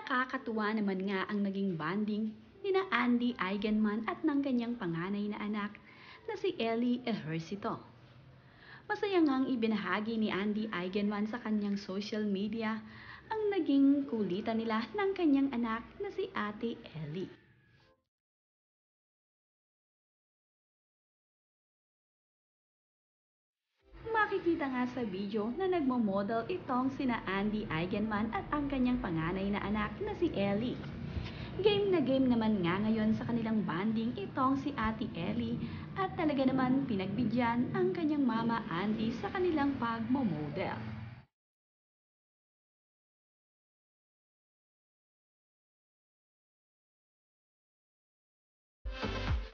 Nakakatuwa naman nga ang naging bonding nina Andy Eigenman at ng kanyang panganay na anak na si Ellie Ejercito. Masaya ngang ibinahagi ni Andy Eigenman sa kanyang social media ang naging kulitan nila ng kanyang anak na si Ate Ellie. Makikita nga sa video na nagmo-model itong sina Andy Eigenman at ang kanyang panganay na anak na si Ellie. Game na game naman nga ngayon sa kanilang banding itong si Ate Ellie at talaga naman pinagbigyan ang kanyang mama Andy sa kanilang pagmo-model.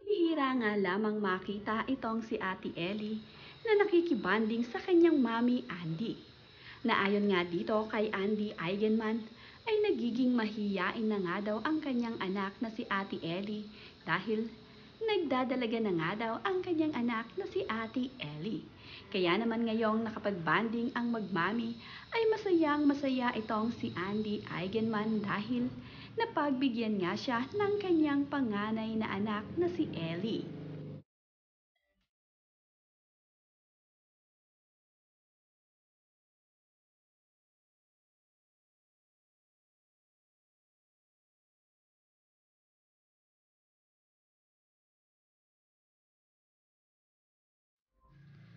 Bihira nga lamang makita itong si Ate Ellie na nakikibanding sa kanyang mami Andy. Na ayon nga dito kay Andy Eigenman ay nagiging mahiyain na nga daw ang kanyang anak na si Ate Ellie dahil nagdadalaga na nga daw ang kanyang anak na si Ate Ellie. Kaya naman ngayong nakapag-banding ang magmami ay masayang masaya itong si Andy Eigenman dahil napagbigyan nga siya ng kanyang panganay na anak na si Ellie.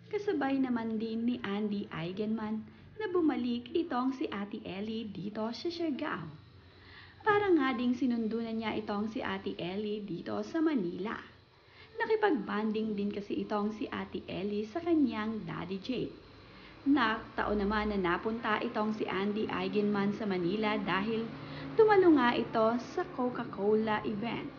Kasabay naman din ni Andy Eigenman na bumalik itong si Ate Ellie dito sa Siargao. Para nga ding sinundunan niya itong si Ate Ellie dito sa Manila. Nakipag-banding din kasi itong si Ate Ellie sa kanyang Daddy Jake. Taon naman na napunta itong si Andy Eigenman sa Manila dahil tumalo nga ito sa Coca-Cola event.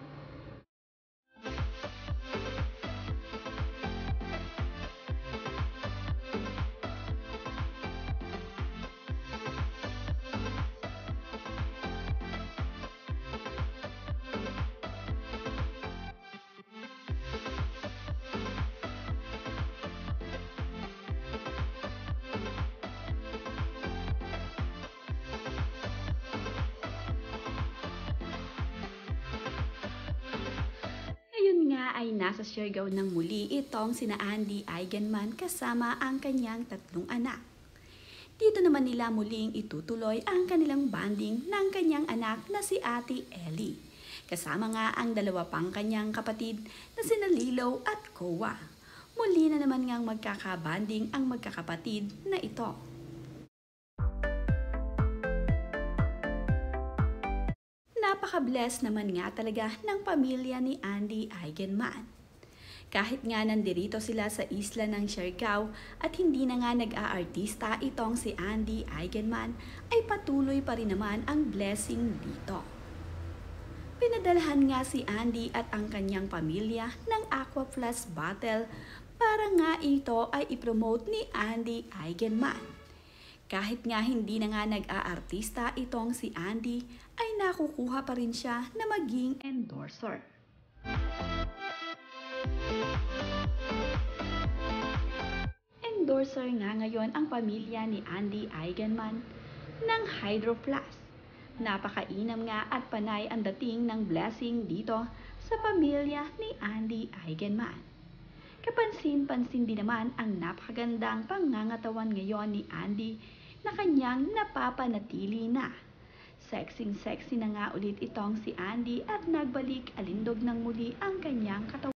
Ngayon nga ay nasa Siargao ng muli itong sina Andy Eigenman kasama ang kanyang tatlong anak. Dito naman nila muling itutuloy ang kanilang banding ng kanyang anak na si Ate Ellie. Kasama nga ang dalawa pang kanyang kapatid na sina Lilo at Kowa. Muli na naman ngang magkakabanding ang magkakapatid na ito. Napaka-bless naman nga talaga ng pamilya ni Andy Eigenman. Kahit nga nandirito sila sa isla ng Siargao at hindi na nga nag-aartista itong si Andy Eigenman ay patuloy pa rin naman ang blessing dito. Pinadalhan nga si Andy at ang kanyang pamilya ng Aqua Plus bottle para nga ito ay ipromote ni Andy Eigenman. Kahit nga hindi na nga nag-aartista itong si Andy ay nakukuha pa rin siya na maging endorser. Endorser nga ngayon ang pamilya ni Andy Eigenman ng Hydro Flask. Napakainam nga at panay ang dating ng blessing dito sa pamilya ni Andy Eigenman. Kapansin-pansin din naman ang napakagandang pangangatawan ngayon ni Andy na kanyang napapanatili na. Sexy-sexy na nga ulit itong si Andy at nagbalik alindog ng muli ang kanyang katawan.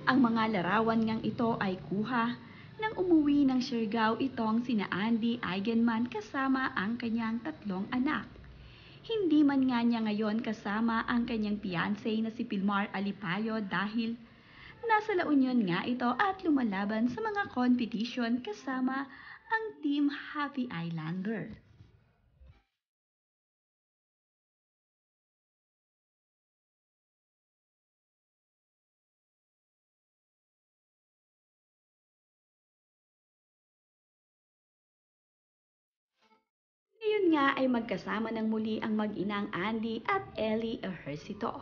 Ang mga larawan ngang ito ay kuha nang umuwi ng Siargao itong sina Andy Eigenman kasama ang kanyang tatlong anak. Hindi man nga niya ngayon kasama ang kanyang fiancé na si Pilmar Alipayo dahil nasa La Union nga ito at lumalaban sa mga competition kasama ang Team Happy Islander. Ngayon nga ay magkasama ng muli ang mag-inang Andy at Ellie Ejercito.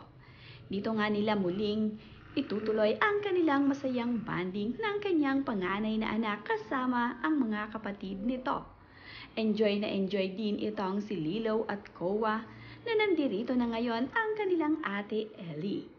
Dito nga nila muling itutuloy ang kanilang masayang bonding ng kanyang panganay na anak kasama ang mga kapatid nito. Enjoy na enjoy din itong si Lilo at Koa na nandirito na ngayon ang kanilang ate Ellie.